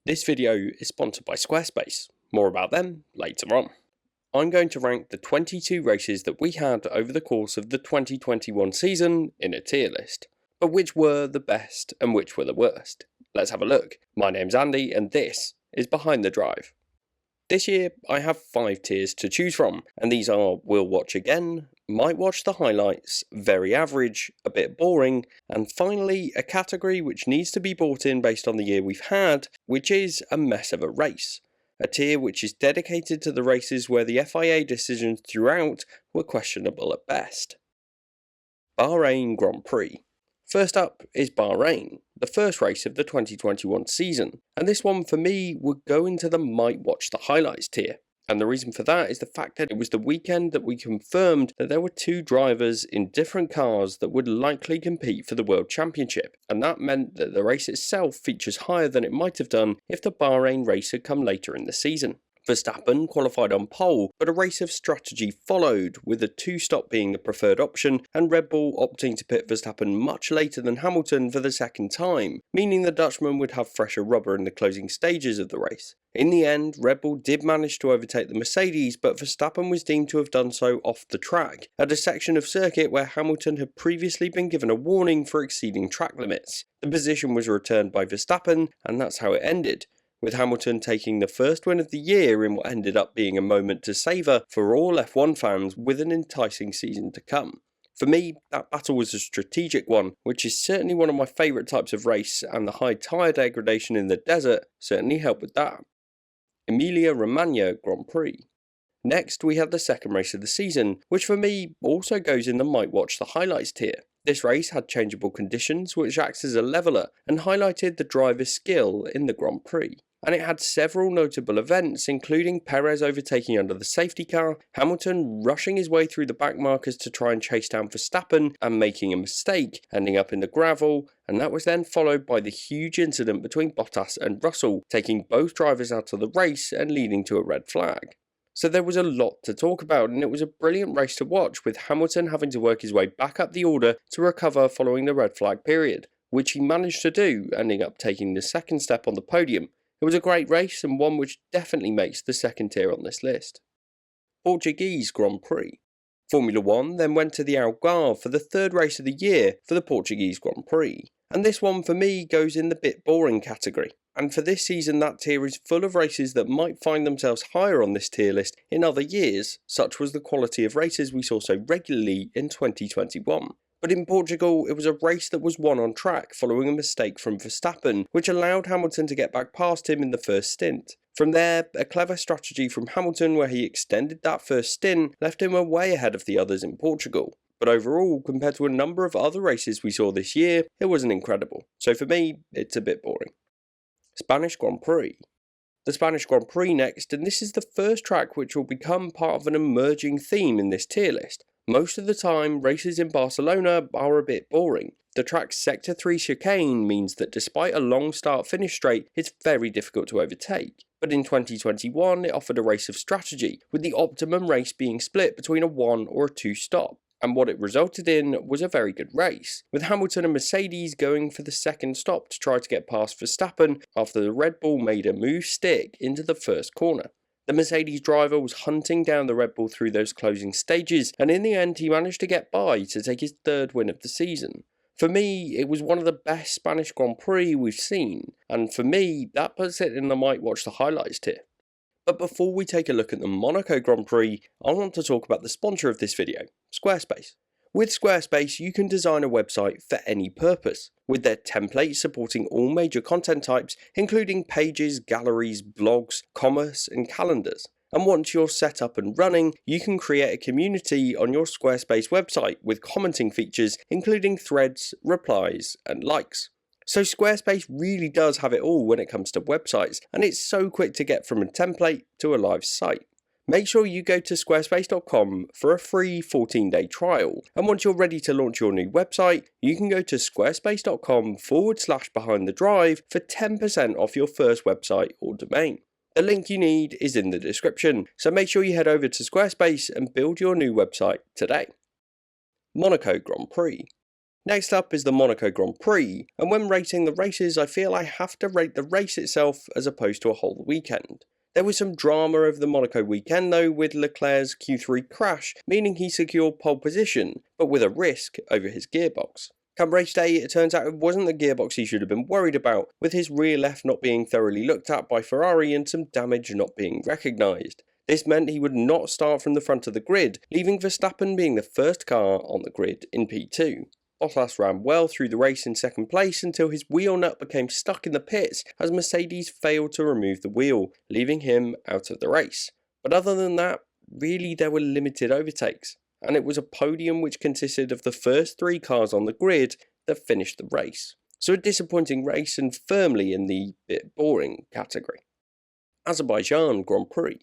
This video is sponsored by Squarespace. More about them later on. I'm going to rank the 22 races that we had over the course of the 2021 season in a tier list, but which were the best and which were the worst. Let's have a look. My name's Andy and this is Behind the Drive. This year I have 5 tiers to choose from, and these are Will Watch Again, Might Watch the Highlights, Very Average, A Bit Boring, and finally a category which needs to be brought in based on the year we've had, which is a mess of a race. A tier which is dedicated to the races where the FIA decisions throughout were questionable at best. Bahrain Grand Prix. First up is Bahrain, the first race of the 2021 season, and this one for me would go into the Might Watch the Highlights tier. And the reason for that is the fact that it was the weekend that we confirmed that there were 2 drivers in different cars that would likely compete for the World Championship, and that meant that the race itself features higher than it might have done if the Bahrain race had come later in the season. Verstappen qualified on pole, but a race of strategy followed, with a 2-stop being the preferred option, and Red Bull opting to pit Verstappen much later than Hamilton for the second time, meaning the Dutchman would have fresher rubber in the closing stages of the race. In the end, Red Bull did manage to overtake the Mercedes, but Verstappen was deemed to have done so off the track, at a section of circuit where Hamilton had previously been given a warning for exceeding track limits. The position was returned by Verstappen, and that's how it ended, with Hamilton taking the first win of the year in what ended up being a moment to savour for all F1 fans with an enticing season to come. For me, that battle was a strategic one, which is certainly one of my favourite types of race, and the high tyre degradation in the desert certainly helped with that. Emilia Romagna Grand Prix. Next, we had the second race of the season, which for me also goes in the Might Watch the Highlights tier. This race had changeable conditions, which acts as a leveller and highlighted the driver's skill in the Grand Prix. And it had several notable events, including Perez overtaking under the safety car, Hamilton rushing his way through the back markers to try and chase down Verstappen and making a mistake, ending up in the gravel, and that was then followed by the huge incident between Bottas and Russell, taking both drivers out of the race and leading to a red flag. So there was a lot to talk about, and it was a brilliant race to watch, with Hamilton having to work his way back up the order to recover following the red flag period, which he managed to do, ending up taking the second step on the podium. It was a great race and one which definitely makes the second tier on this list. Portuguese Grand Prix. Formula 1 then went to the Algarve for the third race of the year for the Portuguese Grand Prix. And this one for me goes in the bit boring category. And for this season that tier is full of races that might find themselves higher on this tier list in other years, such was the quality of races we saw so regularly in 2021. But in Portugal, it was a race that was won on track following a mistake from Verstappen, which allowed Hamilton to get back past him in the first stint. From there, a clever strategy from Hamilton where he extended that first stint left him way ahead of the others in Portugal. But overall, compared to a number of other races we saw this year, it wasn't incredible. So for me, it's a bit boring. Spanish Grand Prix. The Spanish Grand Prix next, and this is the first track which will become part of an emerging theme in this tier list. Most of the time, races in Barcelona are a bit boring. The track's Sector 3 chicane means that despite a long start-finish straight, it's very difficult to overtake. But in 2021, it offered a race of strategy, with the optimum race being split between a 1 or a 2 stop. And what it resulted in was a very good race, with Hamilton and Mercedes going for the second stop to try to get past Verstappen after the Red Bull made a move stick into the first corner. The Mercedes driver was hunting down the Red Bull through those closing stages, and in the end he managed to get by to take his third win of the season. For me, it was one of the best Spanish Grand Prix we've seen, and for me, that puts it in the Might Watch the Highlights tier. But before we take a look at the Monaco Grand Prix, I want to talk about the sponsor of this video, Squarespace. With Squarespace, you can design a website for any purpose, with their templates supporting all major content types, including pages, galleries, blogs, commerce, and calendars. And once you're set up and running, you can create a community on your Squarespace website with commenting features, including threads, replies, and likes. So Squarespace really does have it all when it comes to websites, and it's so quick to get from a template to a live site. Make sure you go to squarespace.com for a free 14-day trial, and once you're ready to launch your new website, you can go to squarespace.com/behindthedrive for 10% off your first website or domain. The link you need is in the description, so make sure you head over to Squarespace and build your new website today. Monaco Grand Prix. Next up is the Monaco Grand Prix, and when rating the races I feel I have to rate the race itself as opposed to a whole weekend. There was some drama over the Monaco weekend though, with Leclerc's Q3 crash, meaning he secured pole position, but with a risk over his gearbox. Come race day, it turns out it wasn't the gearbox he should have been worried about, with his rear left not being thoroughly looked at by Ferrari and some damage not being recognised. This meant he would not start from the front of the grid, leaving Verstappen being the first car on the grid in P2. Bottas ran well through the race in second place until his wheel nut became stuck in the pits as Mercedes failed to remove the wheel, leaving him out of the race. But other than that, really there were limited overtakes, and it was a podium which consisted of the first 3 cars on the grid that finished the race. So a disappointing race and firmly in the bit boring category. Azerbaijan Grand Prix.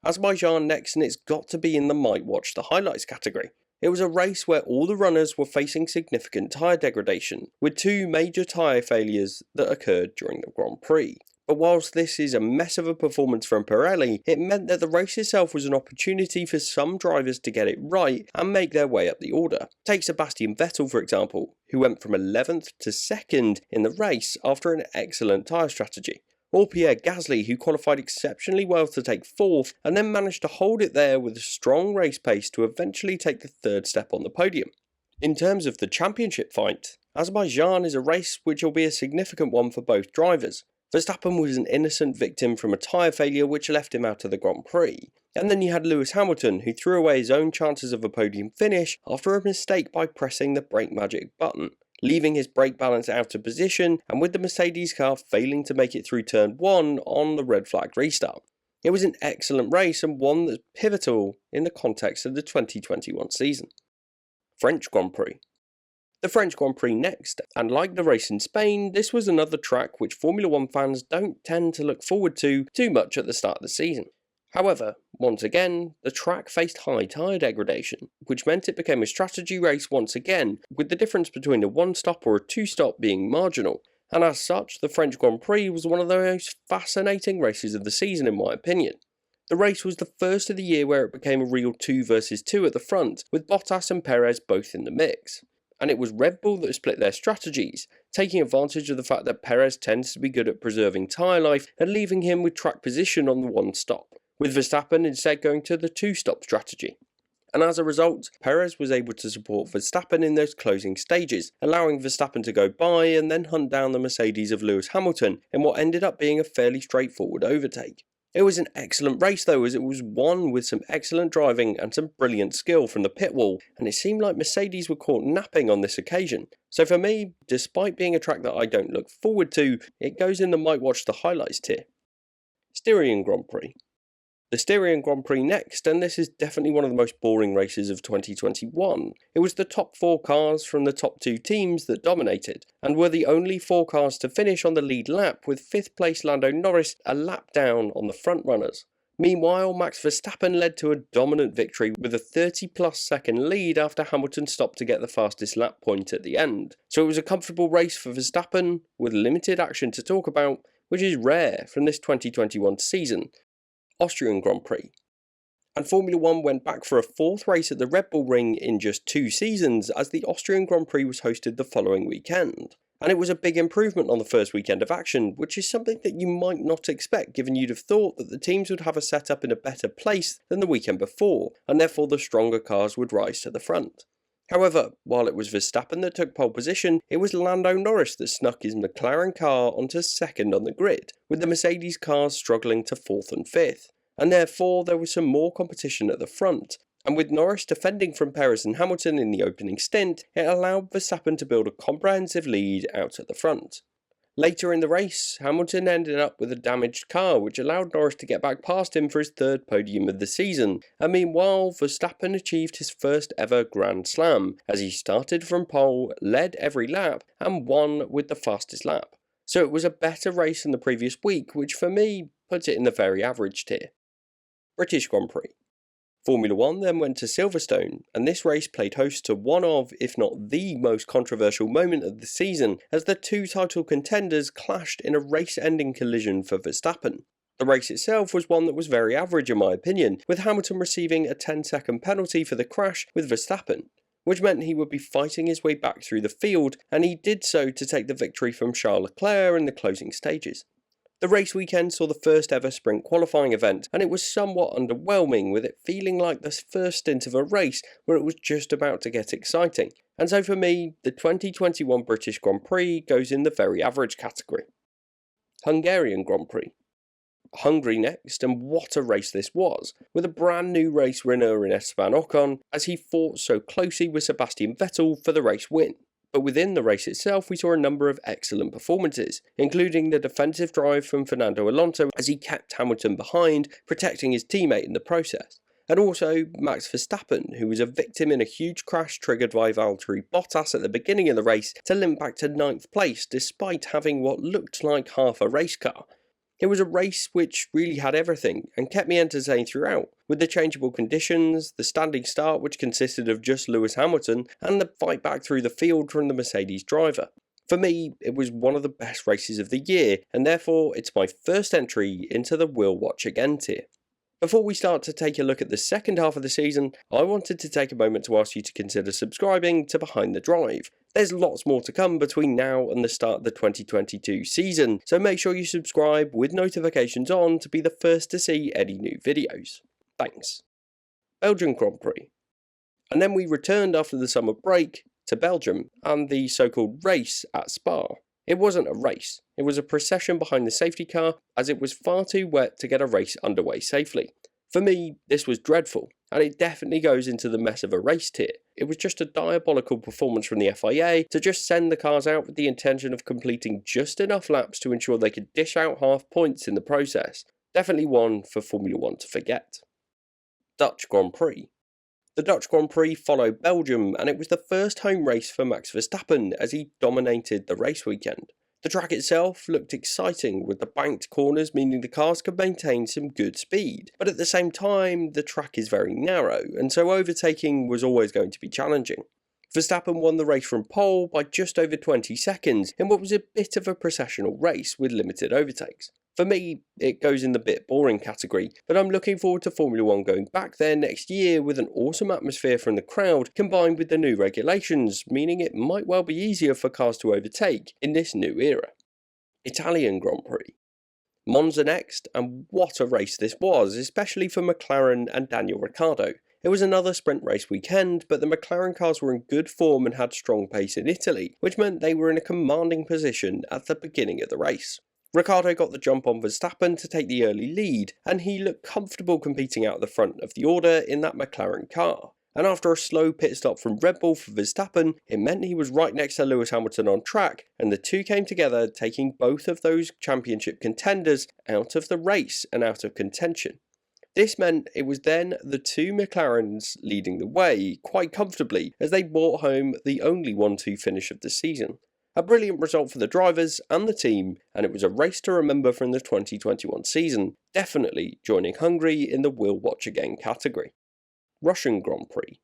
Azerbaijan next, and it's got to be in the might watch the highlights category. It was a race where all the runners were facing significant tyre degradation, with 2 major tyre failures that occurred during the Grand Prix. But whilst this is a mess of a performance from Pirelli, it meant that the race itself was an opportunity for some drivers to get it right and make their way up the order. Take Sebastian Vettel for example, who went from 11th to 2nd in the race after an excellent tyre strategy. Or Pierre Gasly, who qualified exceptionally well to take 4th and then managed to hold it there with a strong race pace to eventually take the 3rd step on the podium. In terms of the championship fight, Azerbaijan is a race which will be a significant one for both drivers. Verstappen was an innocent victim from a tyre failure which left him out of the Grand Prix. And then you had Lewis Hamilton, who threw away his own chances of a podium finish after a mistake by pressing the brake magic button, leaving his brake balance out of position and with the Mercedes car failing to make it through turn 1 on the red flag restart. It was an excellent race and one that's pivotal in the context of the 2021 season. French Grand Prix. The French Grand Prix next, and like the race in Spain, this was another track which Formula 1 fans don't tend to look forward to too much at the start of the season. However, once again, the track faced high tyre degradation, which meant it became a strategy race once again, with the difference between a 1-stop or a 2-stop being marginal, and as such, the French Grand Prix was one of the most fascinating races of the season in my opinion. The race was the first of the year where it became a real 2 versus 2 at the front, with Bottas and Perez both in the mix. And it was Red Bull that split their strategies, taking advantage of the fact that Perez tends to be good at preserving tyre life and leaving him with track position on the 1-stop, with Verstappen instead going to the 2-stop strategy. And as a result, Perez was able to support Verstappen in those closing stages, allowing Verstappen to go by and then hunt down the Mercedes of Lewis Hamilton in what ended up being a fairly straightforward overtake. It was an excellent race though, as it was won with some excellent driving and some brilliant skill from the pit wall, and it seemed like Mercedes were caught napping on this occasion. So for me, despite being a track that I don't look forward to, it goes in the might watch the highlights tier. Styrian Grand Prix. The Styrian Grand Prix next, and this is definitely one of the most boring races of 2021. It was the top 4 cars from the top 2 teams that dominated, and were the only 4 cars to finish on the lead lap, with 5th place Lando Norris a lap down on the front runners. Meanwhile, Max Verstappen led to a dominant victory with a 30+ second lead after Hamilton stopped to get the fastest lap point at the end. So it was a comfortable race for Verstappen, with limited action to talk about, which is rare from this 2021 season. Austrian Grand Prix. And Formula 1 went back for a 4th race at the Red Bull Ring in just 2 seasons, as the Austrian Grand Prix was hosted the following weekend. And it was a big improvement on the first weekend of action, which is something that you might not expect, given you'd have thought that the teams would have a setup in a better place than the weekend before, and therefore the stronger cars would rise to the front. However, while it was Verstappen that took pole position, it was Lando Norris that snuck his McLaren car onto 2nd on the grid, with the Mercedes cars struggling to 4th and 5th, and therefore there was some more competition at the front. And with Norris defending from Perez and Hamilton in the opening stint, it allowed Verstappen to build a comprehensive lead out at the front. Later in the race, Hamilton ended up with a damaged car, which allowed Norris to get back past him for his 3rd podium of the season, and meanwhile Verstappen achieved his first ever Grand Slam, as he started from pole, led every lap, and won with the fastest lap. So it was a better race than the previous week, which for me puts it in the very average tier. British Grand Prix. Formula 1 then went to Silverstone, and this race played host to one of, if not the most controversial moment of the season, as the 2 title contenders clashed in a race-ending collision for Verstappen. The race itself was one that was very average in my opinion, with Hamilton receiving a 10-second penalty for the crash with Verstappen. which meant he would be fighting his way back through the field, and he did so to take the victory from Charles Leclerc in the closing stages. The race weekend saw the first ever sprint qualifying event, and it was somewhat underwhelming, with it feeling like the first stint of a race where it was just about to get exciting. And so for me, the 2021 British Grand Prix goes in the very average category. Hungarian Grand Prix. Hungary next, and what a race this was, with a brand new race winner in Esteban Ocon as he fought so closely with Sebastian Vettel for the race win. But within the race itself we saw a number of excellent performances, including the defensive drive from Fernando Alonso as he kept Hamilton behind, protecting his teammate in the process. And also Max Verstappen, who was a victim in a huge crash triggered by Valtteri Bottas at the beginning of the race to limp back to 9th place despite having what looked like half a race car. It was a race which really had everything and kept me entertained throughout, with the changeable conditions, the standing start which consisted of just Lewis Hamilton, and the fight back through the field from the Mercedes driver. For me, it was one of the best races of the year, and therefore it's my first entry into the Will Watch Again tier. Before we start to take a look at the second half of the season, I wanted to take a moment to ask you to consider subscribing to Behind the Drive. There's lots more to come between now and the start of the 2022 season, so make sure you subscribe with notifications on to be the first to see any new videos. Thanks. Belgian Grand Prix. And then we returned after the summer break to Belgium and the so-called race at Spa. It wasn't a race, it was a procession behind the safety car as it was far too wet to get a race underway safely. For me, this was dreadful, and it definitely goes into the mess of a race tier. It was just a diabolical performance from the FIA to just send the cars out with the intention of completing just enough laps to ensure they could dish out half points in the process. Definitely one for Formula 1 to forget. Dutch Grand Prix. The Dutch Grand Prix followed Belgium, and it was the first home race for Max Verstappen as he dominated the race weekend. The track itself looked exciting, with the banked corners meaning the cars could maintain some good speed, but at the same time the track is very narrow, and so overtaking was always going to be challenging. Verstappen won the race from pole by just over 20 seconds in what was a bit of a processional race with limited overtakes. For me, it goes in the bit boring category, but I'm looking forward to Formula 1 going back there next year with an awesome atmosphere from the crowd combined with the new regulations, meaning it might well be easier for cars to overtake in this new era. Italian Grand Prix. Monza next, and what a race this was, especially for McLaren and Daniel Ricciardo. It was another sprint race weekend, but the McLaren cars were in good form and had strong pace in Italy, which meant they were in a commanding position at the beginning of the race. Ricciardo got the jump on Verstappen to take the early lead, and he looked comfortable competing out the front of the order in that McLaren car. And after a slow pit stop from Red Bull for Verstappen, it meant he was right next to Lewis Hamilton on track, and the two came together, taking both of those championship contenders out of the race and out of contention. This meant it was then the two McLarens leading the way quite comfortably as they brought home the only 1-2 finish of the season. A brilliant result for the drivers and the team, and it was a race to remember from the 2021 season, definitely joining Hungary in the Will Watch Again category. Russian Grand Prix.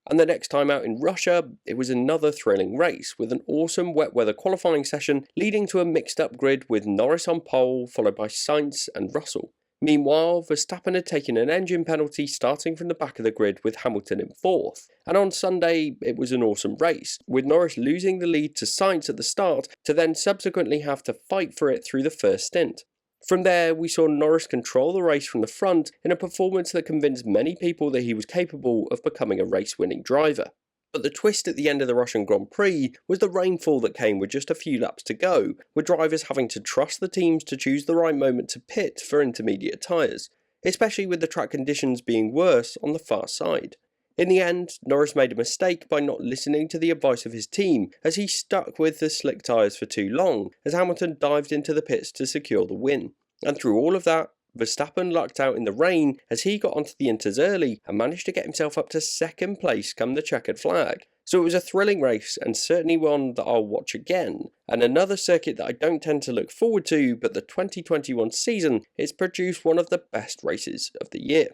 And the next time out in Russia, it was another thrilling race, with an awesome wet weather qualifying session leading to a mixed up grid with Norris on pole, followed by Sainz and Russell. Meanwhile, Verstappen had taken an engine penalty starting from the back of the grid with Hamilton in 4th, and on Sunday it was an awesome race, with Norris losing the lead to Sainz at the start to then subsequently have to fight for it through the first stint. From there, we saw Norris control the race from the front in a performance that convinced many people that he was capable of becoming a race-winning driver. But the twist at the end of the Russian Grand Prix was the rainfall that came with just a few laps to go, with drivers having to trust the teams to choose the right moment to pit for intermediate tyres, especially with the track conditions being worse on the far side. In the end, Norris made a mistake by not listening to the advice of his team as he stuck with the slick tyres for too long as Hamilton dived into the pits to secure the win. And through all of that, Verstappen lucked out in the rain as he got onto the inters early and managed to get himself up to 2nd place come the checkered flag. So it was a thrilling race and certainly one that I'll watch again. And another circuit that I don't tend to look forward to, but the 2021 season has produced one of the best races of the year.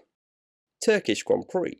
Turkish Grand Prix.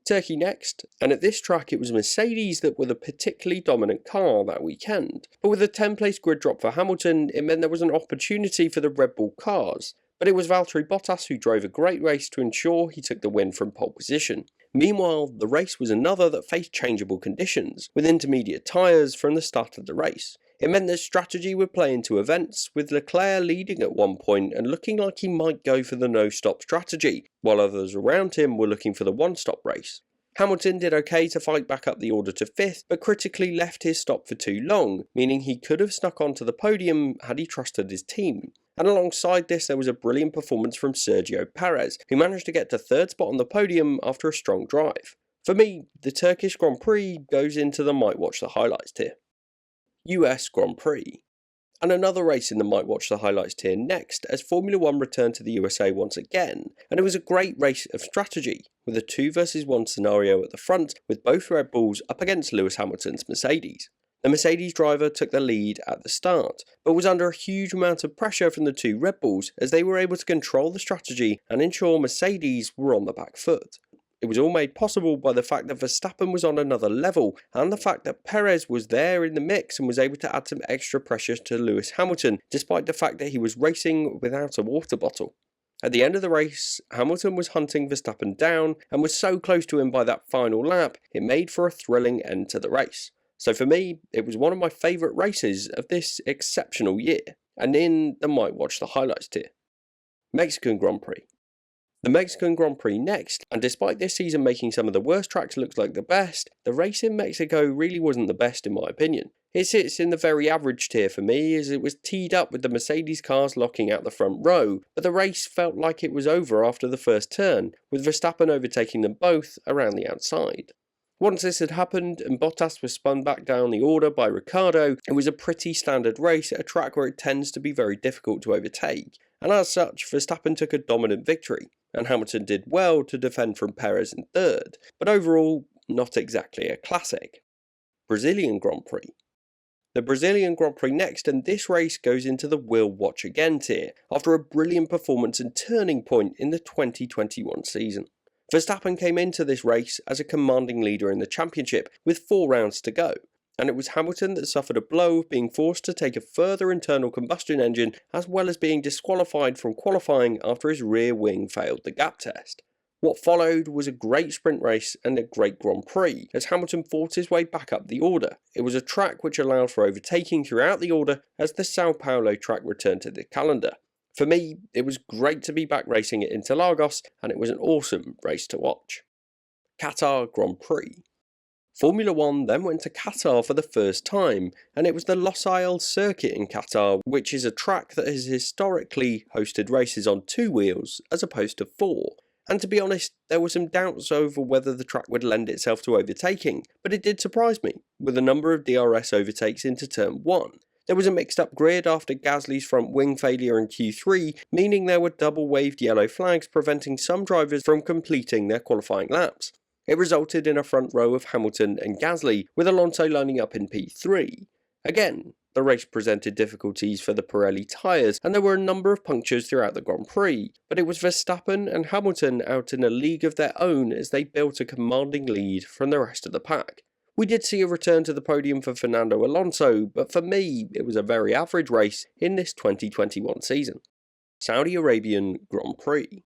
Turkey next, and at this track it was Mercedes that were the particularly dominant car that weekend. But with a 10th-place grid drop for Hamilton, it meant there was an opportunity for the Red Bull cars. But it was Valtteri Bottas who drove a great race to ensure he took the win from pole position. Meanwhile, the race was another that faced changeable conditions, with intermediate tyres from the start of the race. It meant that strategy would play into events, with Leclerc leading at one point and looking like he might go for the no-stop strategy, while others around him were looking for the one-stop race. Hamilton did okay to fight back up the order to 5th, but critically left his stop for too long, meaning he could have snuck onto the podium had he trusted his team. And alongside this, there was a brilliant performance from Sergio Perez, who managed to get to 3rd spot on the podium after a strong drive. For me, the Turkish Grand Prix goes into the might watch the highlights tier. US Grand Prix. And another race in the might watch the highlights tier next, as Formula 1 returned to the USA once again, and it was a great race of strategy, with a 2 versus 1 scenario at the front, with both Red Bulls up against Lewis Hamilton's Mercedes. The Mercedes driver took the lead at the start, but was under a huge amount of pressure from the 2 Red Bulls as they were able to control the strategy and ensure Mercedes were on the back foot. It was all made possible by the fact that Verstappen was on another level, and the fact that Perez was there in the mix and was able to add some extra pressure to Lewis Hamilton, despite the fact that he was racing without a water bottle. At the end of the race, Hamilton was hunting Verstappen down and was so close to him by that final lap, it made for a thrilling end to the race. So for me, it was one of my favourite races of this exceptional year, and in the might watch the highlights tier. Mexican Grand Prix. The Mexican Grand Prix next, and despite this season making some of the worst tracks look like the best, the race in Mexico really wasn't the best in my opinion. It sits in the very average tier for me, as it was teed up with the Mercedes cars locking out the front row, but the race felt like it was over after the first turn, with Verstappen overtaking them both around the outside. Once this had happened and Bottas was spun back down the order by Ricciardo, it was a pretty standard race at a track where it tends to be very difficult to overtake, and as such Verstappen took a dominant victory, and Hamilton did well to defend from Perez in 3rd, but overall not exactly a classic. Brazilian Grand Prix. The Brazilian Grand Prix next, and this race goes into the will watch again tier, after a brilliant performance and turning point in the 2021 season. Verstappen came into this race as a commanding leader in the championship, with 4 rounds to go, and it was Hamilton that suffered a blow of being forced to take a further internal combustion engine, as well as being disqualified from qualifying after his rear wing failed the gap test. What followed was a great sprint race and a great Grand Prix, as Hamilton fought his way back up the order. It was a track which allowed for overtaking throughout the order as the Sao Paulo track returned to the calendar. For me, it was great to be back racing at Interlagos, and it was an awesome race to watch. Qatar Grand Prix. Formula 1 then went to Qatar for the first time, and it was the Losail circuit in Qatar, which is a track that has historically hosted races on 2 wheels as opposed to 4. And to be honest, there were some doubts over whether the track would lend itself to overtaking, but it did surprise me, with a number of DRS overtakes into turn 1. There was a mixed up grid after Gasly's front wing failure in Q3, meaning there were double waved yellow flags preventing some drivers from completing their qualifying laps. It resulted in a front row of Hamilton and Gasly, with Alonso lining up in P3. Again, the race presented difficulties for the Pirelli tyres, and there were a number of punctures throughout the Grand Prix, but it was Verstappen and Hamilton out in a league of their own as they built a commanding lead from the rest of the pack. We did see a return to the podium for Fernando Alonso, but for me, it was a very average race in this 2021 season. Saudi Arabian Grand Prix.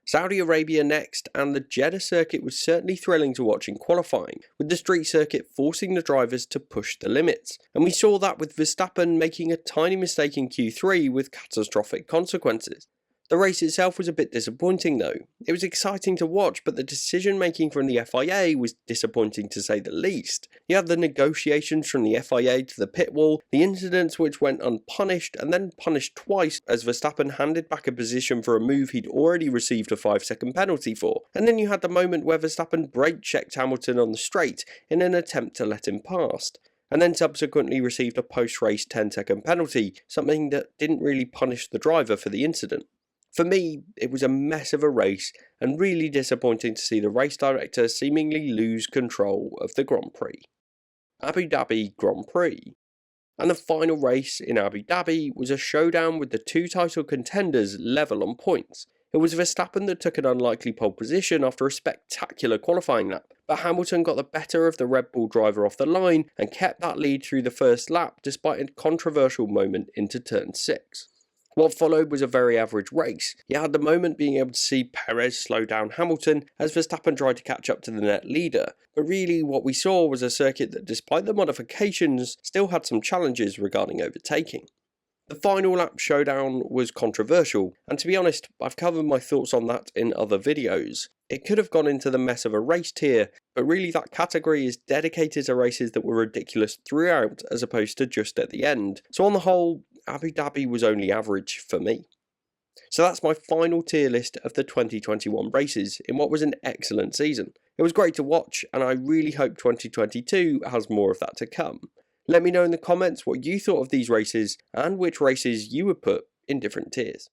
Saudi Arabia next, and the Jeddah circuit was certainly thrilling to watch in qualifying, with the street circuit forcing the drivers to push the limits, and we saw that with Verstappen making a tiny mistake in Q3 with catastrophic consequences. The race itself was a bit disappointing though. It was exciting to watch, but the decision making from the FIA was disappointing to say the least. You had the negotiations from the FIA to the pit wall, the incidents which went unpunished and then punished twice as Verstappen handed back a position for a move he'd already received a 5-second penalty for, and then you had the moment where Verstappen brake checked Hamilton on the straight in an attempt to let him past, and then subsequently received a post-race 10-second penalty, something that didn't really punish the driver for the incident. For me, it was a mess of a race, and really disappointing to see the race director seemingly lose control of the Grand Prix. Abu Dhabi Grand Prix. And the final race in Abu Dhabi was a showdown with the 2 title contenders level on points. It was Verstappen that took an unlikely pole position after a spectacular qualifying lap, but Hamilton got the better of the Red Bull driver off the line and kept that lead through the first lap despite a controversial moment into turn 6. What followed was a very average race. You had the moment being able to see Perez slow down Hamilton as Verstappen tried to catch up to the net leader, but really what we saw was a circuit that, despite the modifications, still had some challenges regarding overtaking. The final lap showdown was controversial, and to be honest, I've covered my thoughts on that in other videos. It could have gone into the mess of a race tier, but really that category is dedicated to races that were ridiculous throughout as opposed to just at the end. So on the whole, Abu Dhabi was only average for me. So that's my final tier list of the 2021 races in what was an excellent season. It was great to watch, and I really hope 2022 has more of that to come. Let me know in the comments what you thought of these races and which races you would put in different tiers.